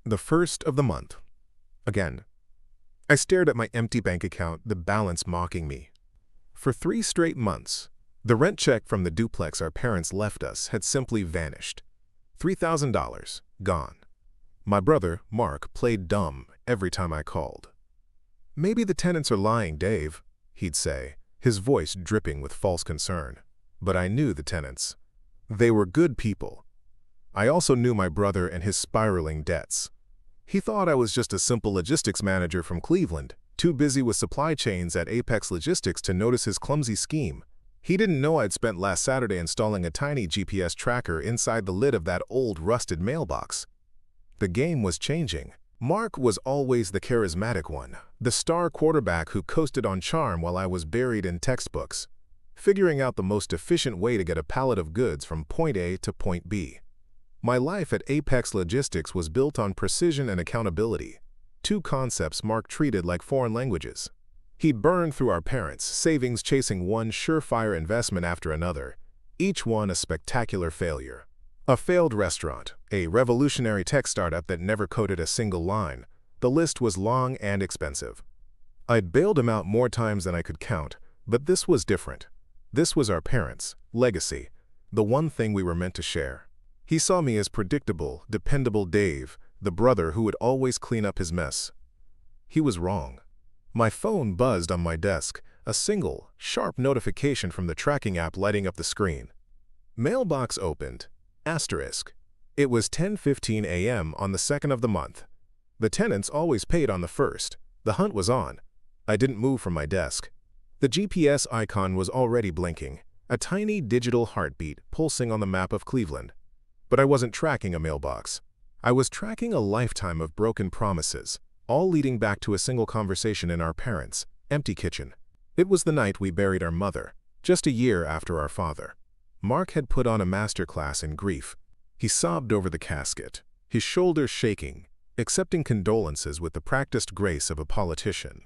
The first of the month. Again. I stared at my empty bank account, the balance mocking me. For 3 straight months, the rent check from the duplex our parents left us had simply vanished. $3,000 gone. My brother, Mark, played dumb every time I called. "Maybe the tenants are lying, Dave," he'd say, his voice dripping with false concern. But I knew the tenants. They were good people. I also knew my brother and his spiraling debts. He thought I was just a simple logistics manager from Cleveland, too busy with supply chains at Apex Logistics to notice his clumsy scheme. He didn't know I'd spent last Saturday installing a tiny GPS tracker inside the lid of that old rusted mailbox. The game was changing. Mark was always the charismatic one, the star quarterback who coasted on charm while I was buried in textbooks, figuring out the most efficient way to get a pallet of goods from point A to point B. My life at Apex Logistics was built on precision and accountability, 2 concepts Mark treated like foreign languages. He'd burned through our parents' savings chasing one surefire investment after another, each one a spectacular failure. A failed restaurant, a revolutionary tech startup that never coded a single line. The list was long and expensive. I'd bailed him out more times than I could count, but this was different. This was our parents' legacy, the one thing we were meant to share. He saw me as predictable, dependable Dave, the brother who would always clean up his mess. He was wrong. My phone buzzed on my desk, a single, sharp notification from the tracking app lighting up the screen. Mailbox opened. Asterisk. It was 10:15 a.m. on the 2nd of the month. The tenants always paid on the 1st. The hunt was on. I didn't move from my desk. The GPS icon was already blinking, a tiny digital heartbeat pulsing on the map of Cleveland. But I wasn't tracking a mailbox. I was tracking a lifetime of broken promises, all leading back to a single conversation in our parents' empty kitchen. It was the night we buried our mother, just a year after our father. Mark had put on a masterclass in grief. He sobbed over the casket, his shoulders shaking, accepting condolences with the practiced grace of a politician.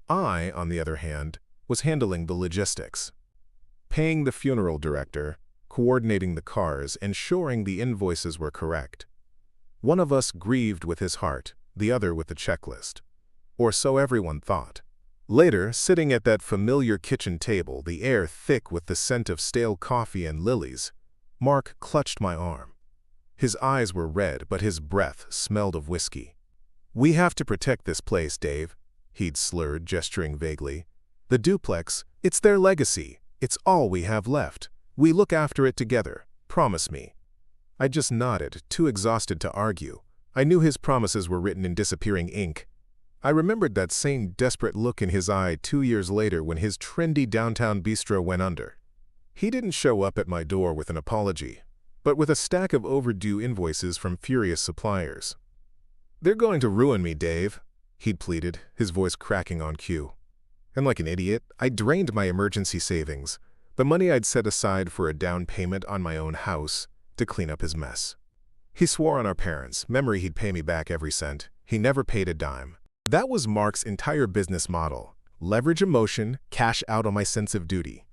I, on the other hand, was handling the logistics, paying the funeral director, coordinating the cars, ensuring the invoices were correct. One of us grieved with his heart, the other with the checklist. Or so everyone thought. Later, sitting at that familiar kitchen table, the air thick with the scent of stale coffee and lilies, Mark clutched my arm. His eyes were red, but his breath smelled of whiskey. "We have to protect this place, Dave," he'd slurred, gesturing vaguely. "The duplex, it's their legacy. It's all we have left. We look after it together. Promise me." I just nodded, too exhausted to argue. I knew his promises were written in disappearing ink. I remembered that same desperate look in his eye 2 years later when his trendy downtown bistro went under. He didn't show up at my door with an apology, but with a stack of overdue invoices from furious suppliers. "They're going to ruin me, Dave," he'd pleaded, his voice cracking on cue. And like an idiot, I drained my emergency savings, the money I'd set aside for a down payment on my own house, to clean up his mess. He swore on our parents' memory he'd pay me back every cent. He never paid a dime. That was Mark's entire business model. Leverage emotion, cash out on my sense of duty.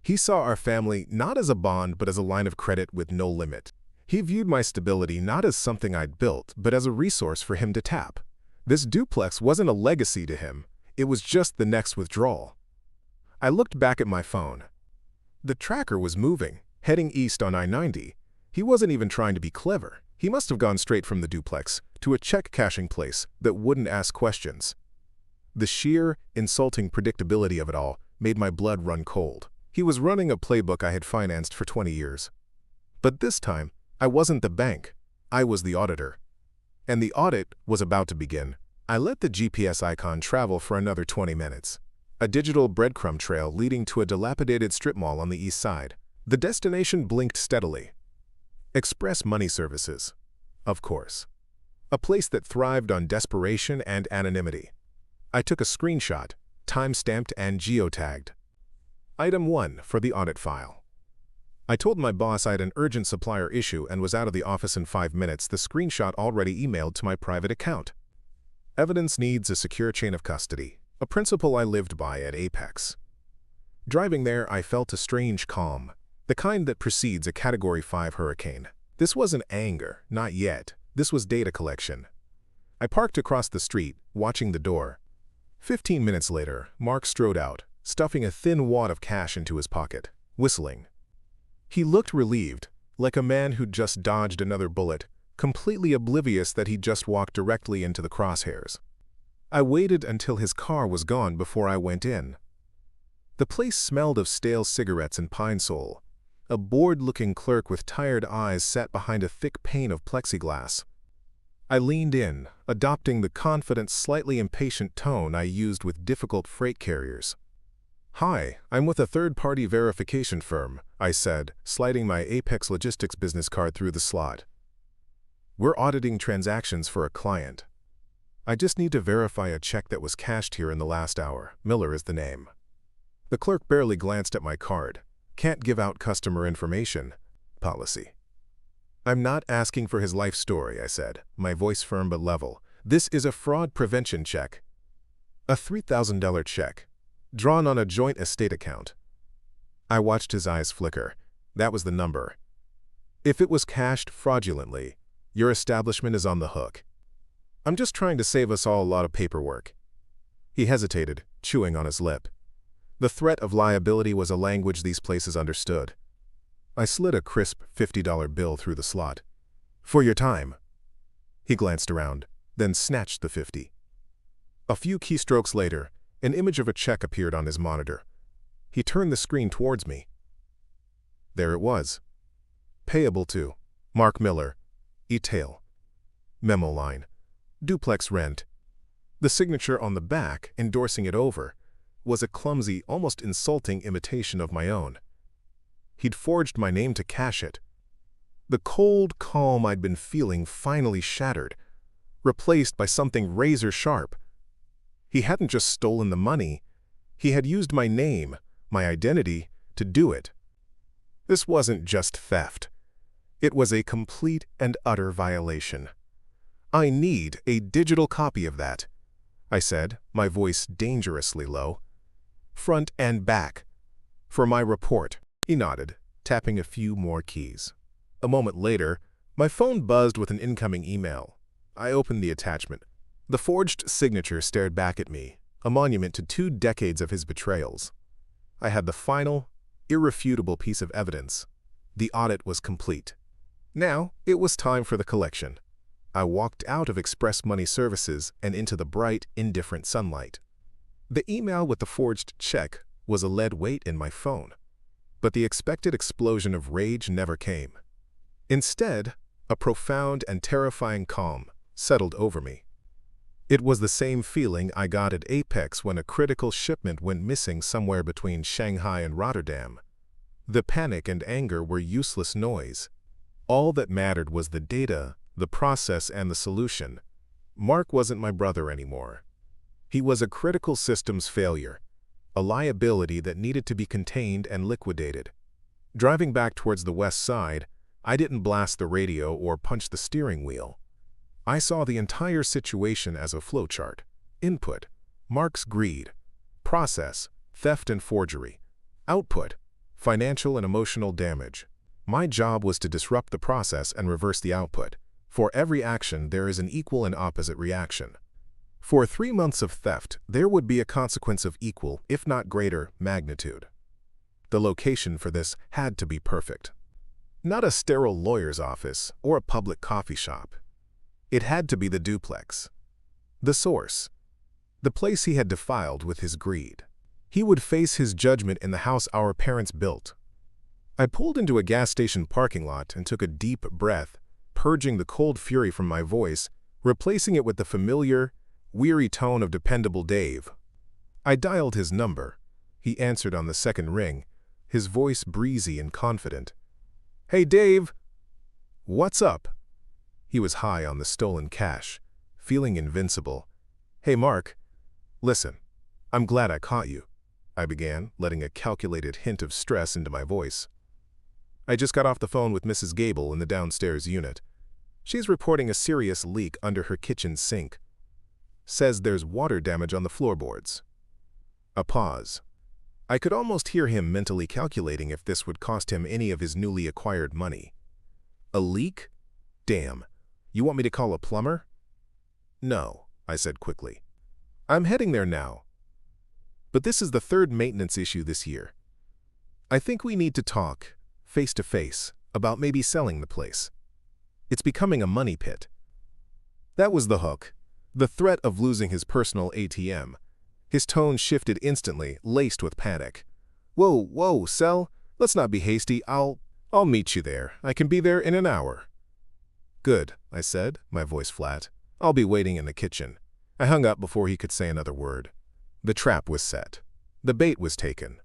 He saw our family not as a bond but as a line of credit with no limit. He viewed my stability not as something I'd built, but as a resource for him to tap. This duplex wasn't a legacy to him. It was just the next withdrawal. I looked back at my phone. The tracker was moving, heading east on I-90. He wasn't even trying to be clever. He must have gone straight from the duplex to a check-cashing place that wouldn't ask questions. The sheer, insulting predictability of it all made my blood run cold. He was running a playbook I had financed for 20 years. But this time, I wasn't the bank. I was the auditor. And the audit was about to begin. I let the GPS icon travel for another 20 minutes. A digital breadcrumb trail leading to a dilapidated strip mall on the east side. The destination blinked steadily. Express Money Services. Of course. A place that thrived on desperation and anonymity. I took a screenshot, time-stamped and geotagged. Item 1 for the audit file. I told my boss I had an urgent supplier issue and was out of the office in 5 minutes, the screenshot already emailed to my private account. Evidence needs a secure chain of custody, a principle I lived by at Apex. Driving there, I felt a strange calm, the kind that precedes a Category 5 hurricane. This wasn't anger, not yet. This was data collection. I parked across the street, watching the door. 15 minutes later, Mark strode out, stuffing a thin wad of cash into his pocket, whistling. He looked relieved, like a man who'd just dodged another bullet, completely oblivious that he'd just walked directly into the crosshairs. I waited until his car was gone before I went in. The place smelled of stale cigarettes and pine sol. A bored-looking clerk with tired eyes sat behind a thick pane of plexiglass. I leaned in, adopting the confident, slightly impatient tone I used with difficult freight carriers. "Hi, I'm with a third-party verification firm," I said, sliding my Apex Logistics business card through the slot. "We're auditing transactions for a client. I just need to verify a check that was cashed here in the last hour. Miller is the name." The clerk barely glanced at my card. "Can't give out customer information. Policy." "I'm not asking for his life story," I said, my voice firm but level. "This is a fraud prevention check. A $3,000 check, drawn on a joint estate account." I watched his eyes flicker. That was the number. "If it was cashed fraudulently, your establishment is on the hook. I'm just trying to save us all a lot of paperwork." He hesitated, chewing on his lip. The threat of liability was a language these places understood. I slid a crisp $50 bill through the slot. "For your time." He glanced around, then snatched the 50. A few keystrokes later, an image of a check appeared on his monitor. He turned the screen towards me. There it was. Payable to Mark Miller, E-Tail. Memo line. Duplex rent. The signature on the back, endorsing it over, was a clumsy, almost insulting imitation of my own. He'd forged my name to cash it. The cold calm I'd been feeling finally shattered, replaced by something razor-sharp. He hadn't just stolen the money, he had used my name, my identity, to do it. This wasn't just theft. It was a complete and utter violation. "I need a digital copy of that," I said, my voice dangerously low. "Front and back. For my report." He nodded, tapping a few more keys. A moment later, my phone buzzed with an incoming email. I opened the attachment. The forged signature stared back at me, a monument to 2 decades of his betrayals. I had the final, irrefutable piece of evidence. The audit was complete. Now, it was time for the collection. I walked out of Express Money Services and into the bright, indifferent sunlight. The email with the forged check was a lead weight in my phone. But the expected explosion of rage never came. Instead, a profound and terrifying calm settled over me. It was the same feeling I got at Apex when a critical shipment went missing somewhere between Shanghai and Rotterdam. The panic and anger were useless noise. All that mattered was the data, the process, and the solution. Mark wasn't my brother anymore. He was a critical systems failure, a liability that needed to be contained and liquidated. Driving back towards the west side, I didn't blast the radio or punch the steering wheel. I saw the entire situation as a flowchart. Input: Mark's greed. Process: theft and forgery. Output: financial and emotional damage. My job was to disrupt the process and reverse the output. For every action, there is an equal and opposite reaction. For 3 months of theft, there would be a consequence of equal, if not greater, magnitude. The location for this had to be perfect. Not a sterile lawyer's office or a public coffee shop. It had to be the duplex. The source. The place he had defiled with his greed. He would face his judgment in the house our parents built. I pulled into a gas station parking lot and took a deep breath, purging the cold fury from my voice, replacing it with the familiar, weary tone of dependable Dave. I dialed his number. He answered on the second ring, his voice breezy and confident. "Hey, Dave." "What's up?" He was high on the stolen cash, feeling invincible. "Hey, Mark. Listen, I'm glad I caught you," I began, letting a calculated hint of stress into my voice. "I just got off the phone with Mrs. Gable in the downstairs unit. She's reporting a serious leak under her kitchen sink. Says there's water damage on the floorboards." A pause. I could almost hear him mentally calculating if this would cost him any of his newly acquired money. A leak? Damn. You want me to call a plumber? No, I said quickly. I'm heading there now. But this is the third maintenance issue this year. I think we need to talk, face to face, about maybe selling the place. It's becoming a money pit. That was the hook, the threat of losing his personal ATM. His tone shifted instantly, laced with panic. Whoa, sell? Let's not be hasty. I'll meet you there. I can be there in an hour. Good, I said, my voice flat. I'll be waiting in the kitchen. I hung up before he could say another word. The trap was set. The bait was taken.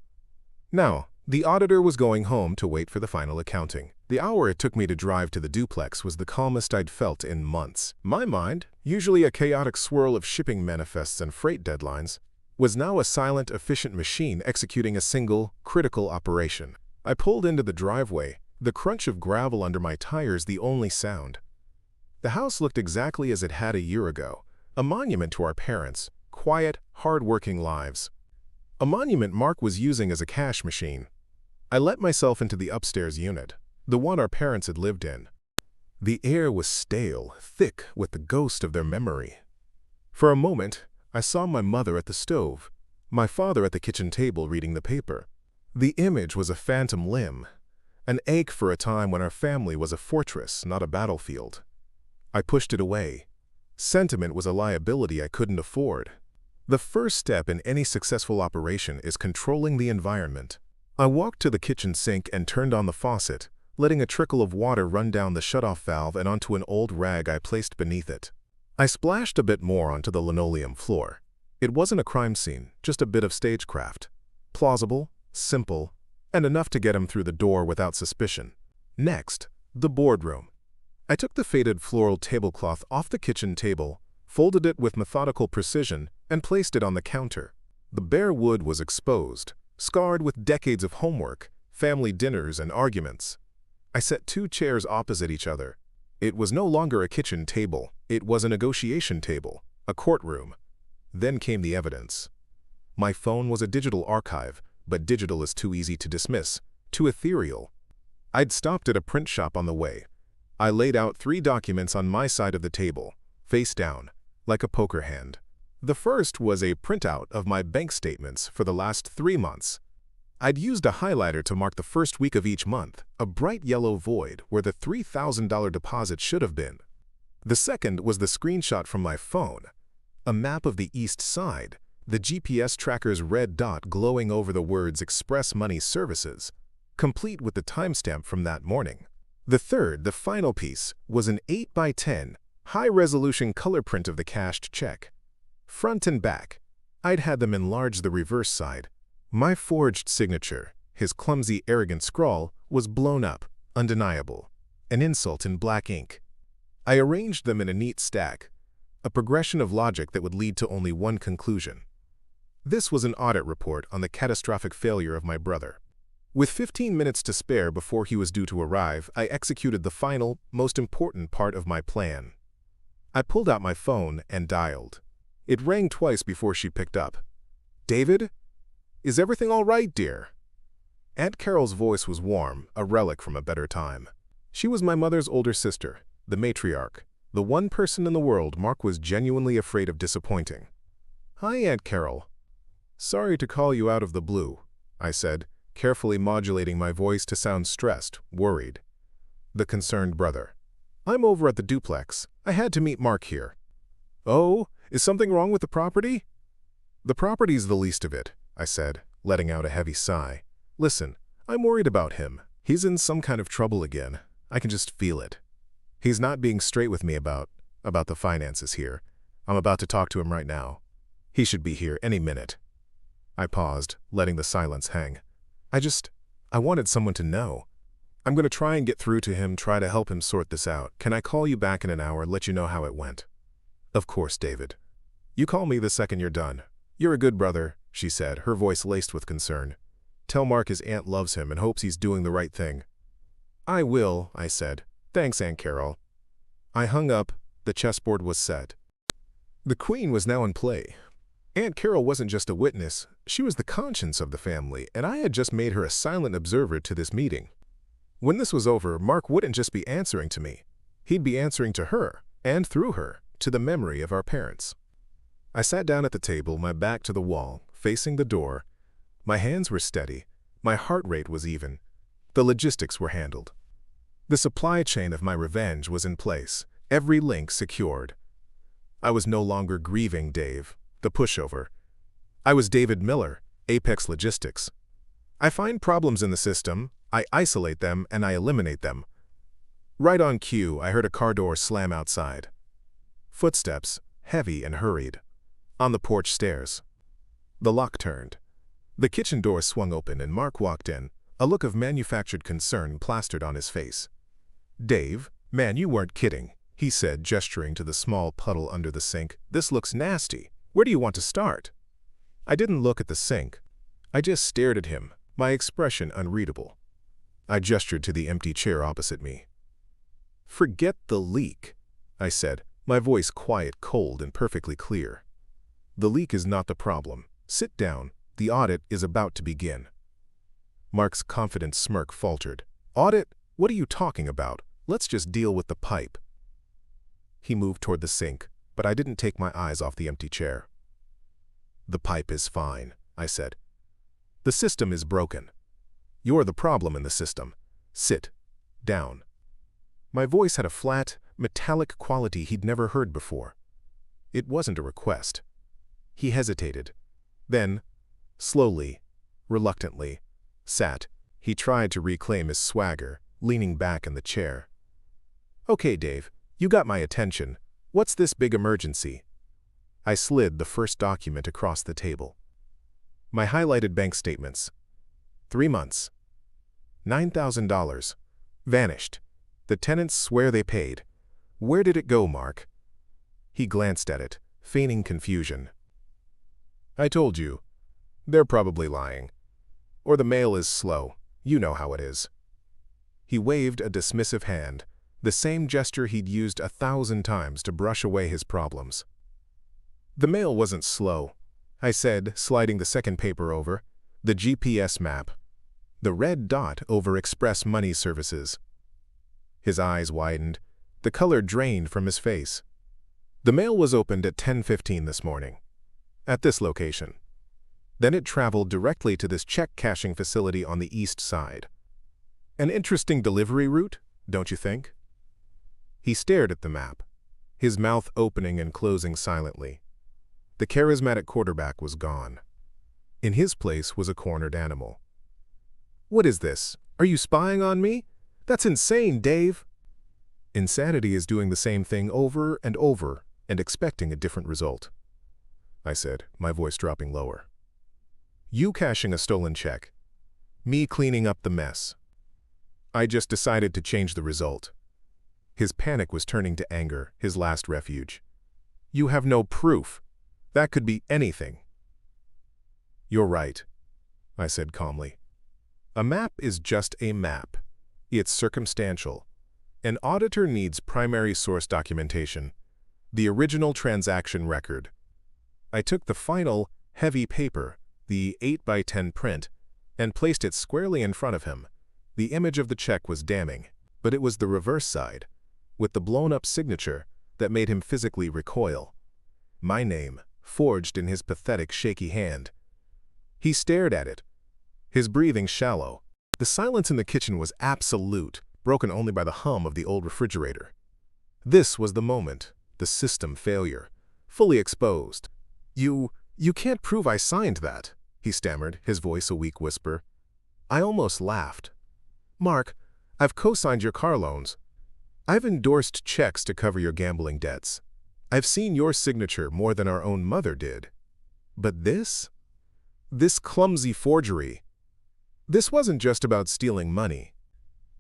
Now, the auditor was going home to wait for the final accounting. The hour it took me to drive to the duplex was the calmest I'd felt in months. My mind, usually a chaotic swirl of shipping manifests and freight deadlines, was now a silent, efficient machine executing a single, critical operation. I pulled into the driveway, the crunch of gravel under my tires the only sound. The house looked exactly as it had a year ago, a monument to our parents' quiet, hard-working lives. A monument Mark was using as a cash machine. I let myself into the upstairs unit, the one our parents had lived in. The air was stale, thick with the ghost of their memory. For a moment, I saw my mother at the stove, my father at the kitchen table reading the paper. The image was a phantom limb, an ache for a time when our family was a fortress, not a battlefield. I pushed it away. Sentiment was a liability I couldn't afford. The first step in any successful operation is controlling the environment. I walked to the kitchen sink and turned on the faucet, letting a trickle of water run down the shutoff valve and onto an old rag I placed beneath it. I splashed a bit more onto the linoleum floor. It wasn't a crime scene, just a bit of stagecraft. Plausible, simple, and enough to get him through the door without suspicion. Next, the boardroom. I took the faded floral tablecloth off the kitchen table, folded it with methodical precision, and placed it on the counter. The bare wood was exposed, scarred with decades of homework, family dinners, and arguments. I set 2 chairs opposite each other. It was no longer a kitchen table. It was a negotiation table, a courtroom. Then came the evidence. My phone was a digital archive, but digital is too easy to dismiss, too ethereal. I'd stopped at a print shop on the way. I laid out 3 documents on my side of the table, face down, like a poker hand. The first was a printout of my bank statements for the last 3 months. I'd used a highlighter to mark the first week of each month, a bright yellow void where the $3,000 deposit should have been. The second was the screenshot from my phone, a map of the east side, the GPS tracker's red dot glowing over the words Express Money Services, complete with the timestamp from that morning. The third, the final piece, was an 8x10, high-resolution color print of the cashed check. Front and back, I'd had them enlarge the reverse side. My forged signature, his clumsy, arrogant scrawl, was blown up, undeniable, an insult in black ink. I arranged them in a neat stack, a progression of logic that would lead to only one conclusion. This was an audit report on the catastrophic failure of my brother. With 15 minutes to spare before he was due to arrive, I executed the final, most important part of my plan. I pulled out my phone and dialed. It rang twice before she picked up. "David? Is everything all right, dear?" Aunt Carol's voice was warm, a relic from a better time. She was my mother's older sister, the matriarch, the one person in the world Mark was genuinely afraid of disappointing. "Hi, Aunt Carol." "Sorry to call you out of the blue," I said, carefully modulating my voice to sound stressed, worried. The concerned brother. "I'm over at the duplex. I had to meet Mark here." "Oh, is something wrong with the property?" "The property's the least of it," I said, letting out a heavy sigh. "Listen, I'm worried about him. He's in some kind of trouble again. I can just feel it. He's not being straight with me about the finances here. I'm about to talk to him right now. He should be here any minute." I paused, letting the silence hang. I wanted someone to know. "I'm going to try and get through to him, try to help him sort this out. Can I call you back in an hour, let you know how it went?" "Of course, David. You call me the second you're done. You're a good brother," she said, her voice laced with concern. "Tell Mark his aunt loves him and hopes he's doing the right thing." "I will," I said. "Thanks, Aunt Carol." I hung up. The chessboard was set. The queen was now in play. Aunt Carol wasn't just a witness, she was the conscience of the family, and I had just made her a silent observer to this meeting. When this was over, Mark wouldn't just be answering to me. He'd be answering to her, and through her, to the memory of our parents. I sat down at the table, my back to the wall, facing the door. My hands were steady, my heart rate was even. The logistics were handled. The supply chain of my revenge was in place, every link secured. I was no longer grieving Dave, the pushover. I was David Miller, Apex Logistics. I find problems in the system, I isolate them, and I eliminate them. Right on cue, I heard a car door slam outside. Footsteps, heavy and hurried. On the porch stairs. The lock turned. The kitchen door swung open and Mark walked in, a look of manufactured concern plastered on his face. "Dave, man, you weren't kidding," he said, gesturing to the small puddle under the sink. "This looks nasty. Where do you want to start?" I didn't look at the sink. I just stared at him, my expression unreadable. I gestured to the empty chair opposite me. "Forget the leak," I said, my voice quiet, cold, and perfectly clear. "The leak is not the problem. Sit down. The audit is about to begin." Mark's confident smirk faltered. "Audit? What are you talking about? Let's just deal with the pipe." He moved toward the sink, but I didn't take my eyes off the empty chair. "The pipe is fine," I said. "The system is broken. You're the problem in the system. Sit down." My voice had a flat, metallic quality he'd never heard before. It wasn't a request. He hesitated. Then, slowly, reluctantly, sat. He tried to reclaim his swagger, leaning back in the chair. "Okay, Dave, you got my attention. What's this big emergency?" I slid the first document across the table. My highlighted bank statements. 3 months. $9,000. Vanished. The tenants swear they paid. Where did it go, Mark? He glanced at it, feigning confusion. "I told you. They're probably lying. Or the mail is slow. You know how it is." He waved a dismissive hand, the same gesture he'd used 1,000 times to brush away his problems. "The mail wasn't slow," I said, sliding the second paper over. "The GPS map. The red dot over Express Money Services." His eyes widened. The color drained from his face. "The mail was opened at 10:15 this morning. At this location. Then it traveled directly to this check-cashing facility on the east side. An interesting delivery route, don't you think?" He stared at the map, his mouth opening and closing silently. The charismatic quarterback was gone. In his place was a cornered animal. "What is this? Are you spying on me? That's insane, Dave." "Insanity is doing the same thing over and expecting a different result," I said, my voice dropping lower. "You cashing a stolen check. Me cleaning up the mess. I just decided to change the result." His panic was turning to anger, his last refuge. "You have no proof. That could be anything." "You're right," I said calmly. "A map is just a map. It's circumstantial. An auditor needs primary source documentation, the original transaction record." I took the final, heavy paper, the 8x10 print, and placed it squarely in front of him. The image of the check was damning, but it was the reverse side, with the blown-up signature that made him physically recoil. My name, forged in his pathetic, shaky hand. He stared at it, his breathing shallow. The silence in the kitchen was absolute, broken only by the hum of the old refrigerator. This was the moment, the system failure, fully exposed. You can't prove I signed that," he stammered, his voice a weak whisper. I almost laughed. "Mark, I've co-signed your car loans. I've endorsed checks to cover your gambling debts. I've seen your signature more than our own mother did. But this clumsy forgery. This wasn't just about stealing money.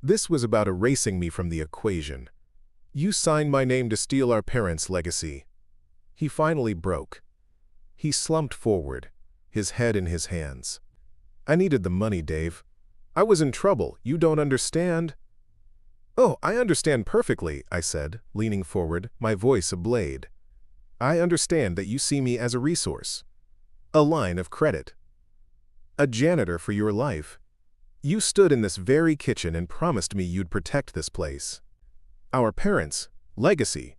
This was about erasing me from the equation. You signed my name to steal our parents' legacy." He finally broke. He slumped forward, his head in his hands. "I needed the money, Dave. I was in trouble. You don't understand." "Oh, I understand perfectly," I said, leaning forward, my voice a blade. "I understand that you see me as a resource. A line of credit. A janitor for your life. You stood in this very kitchen and promised me you'd protect this place. Our parents' legacy.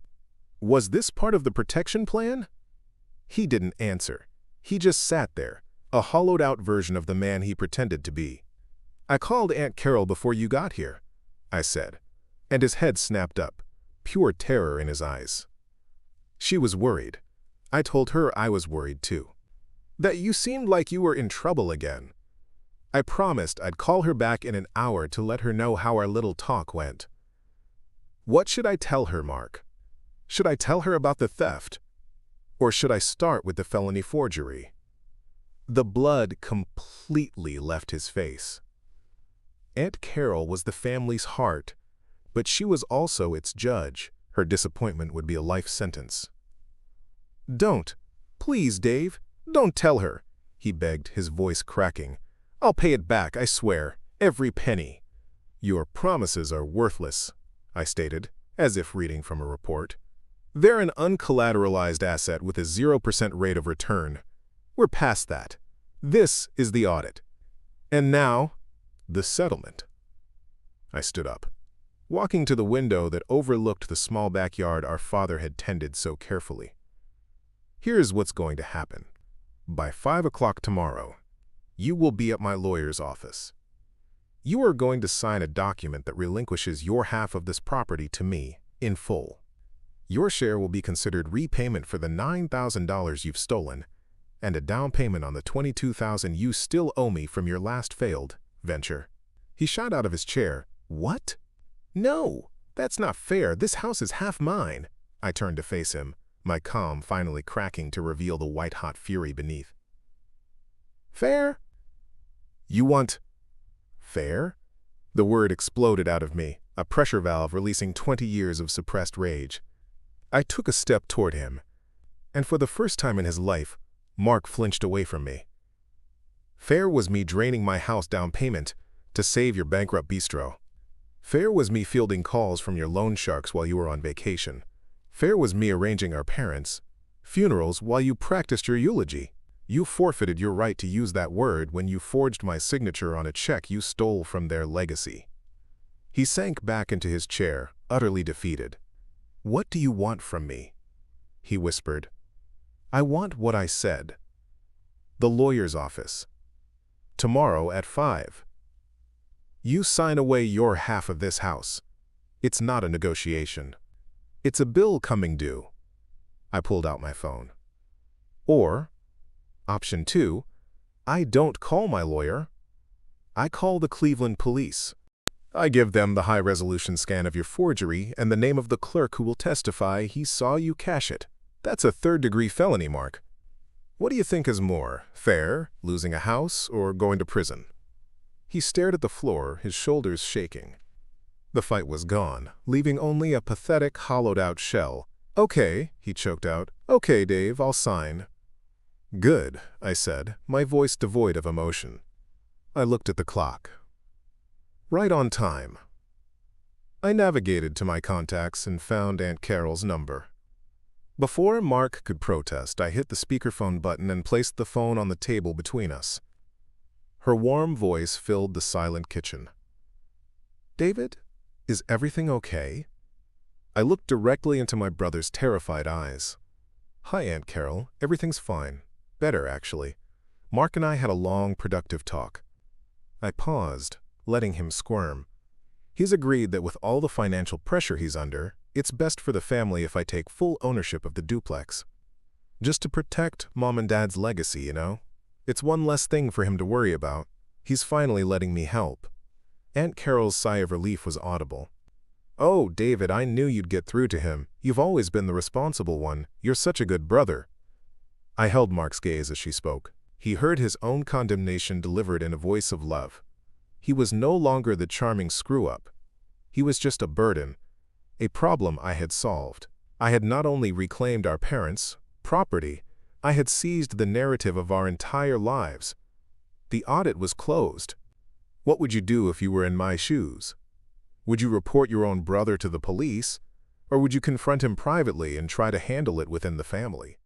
Was this part of the protection plan? He didn't answer. He just sat there, a hollowed-out version of the man he pretended to be. "I called Aunt Carol before you got here," I said, and his head snapped up, pure terror in his eyes. She was worried. I told her I was worried too. That you seemed like you were in trouble again. I promised I'd call her back in an hour to let her know how our little talk went. What should I tell her, Mark? Should I tell her about the theft? Or should I start with the felony forgery? The blood completely left his face. Aunt Carol was the family's heart, but she was also its judge. Her disappointment would be a life sentence. "Don't. Please, Dave. Don't tell her," he begged, his voice cracking. "I'll pay it back, I swear. Every penny." "Your promises are worthless," I stated, as if reading from a report. "They're an uncollateralized asset with a 0% rate of return. We're past that. This is the audit. And now, the settlement." I stood up, walking to the window that overlooked the small backyard our father had tended so carefully. "Here's what's going to happen. By 5 o'clock tomorrow, you will be at my lawyer's office. You are going to sign a document that relinquishes your half of this property to me in full. Your share will be considered repayment for the $9,000 you've stolen and a down payment on the $22,000 you still owe me from your last failed venture." He shot out of his chair. "What? No, that's not fair. This house is half mine." I turned to face him, my calm finally cracking to reveal the white-hot fury beneath. "Fair? You want fair?" The word exploded out of me, a pressure valve releasing 20 years of suppressed rage. I took a step toward him, and for the first time in his life, Mark flinched away from me. "Fair was me draining my house down payment to save your bankrupt bistro. Fair was me fielding calls from your loan sharks while you were on vacation. Fair was me arranging our parents' funerals while you practiced your eulogy. You forfeited your right to use that word when you forged my signature on a check you stole from their legacy." He sank back into his chair, utterly defeated. "What do you want from me?" he whispered. "I want what I said. The lawyer's office. Tomorrow at 5. You sign away your half of this house. It's not a negotiation. It's a bill coming due." I pulled out my phone. "Or, option 2, I don't call my lawyer. I call the Cleveland police. I give them the high-resolution scan of your forgery and the name of the clerk who will testify he saw you cash it. That's a third-degree felony, Mark. What do you think is more, fair, losing a house, or going to prison?" He stared at the floor, his shoulders shaking. The fight was gone, leaving only a pathetic, hollowed-out shell. "Okay," he choked out. "Okay, Dave, I'll sign." "Good," I said, my voice devoid of emotion. I looked at the clock. Right on time. I navigated to my contacts and found Aunt Carol's number. Before Mark could protest, I hit the speakerphone button and placed the phone on the table between us. Her warm voice filled the silent kitchen. "David, is everything okay?" I looked directly into my brother's terrified eyes. "Hi, Aunt Carol. Everything's fine. Better, actually. Mark and I had a long, productive talk." I paused, letting him squirm. He's agreed that with all the financial pressure he's under, it's best for the family if I take full ownership of the duplex. Just to protect Mom and Dad's legacy, you know? It's one less thing for him to worry about. He's finally letting me help. Aunt Carol's sigh of relief was audible. "Oh, David, I knew you'd get through to him. You've always been the responsible one. You're such a good brother." I held Mark's gaze as she spoke. He heard his own condemnation delivered in a voice of love. He was no longer the charming screw-up. He was just a burden, a problem I had solved. I had not only reclaimed our parents' property, I had seized the narrative of our entire lives. The audit was closed. What would you do if you were in my shoes? Would you report your own brother to the police, or would you confront him privately and try to handle it within the family?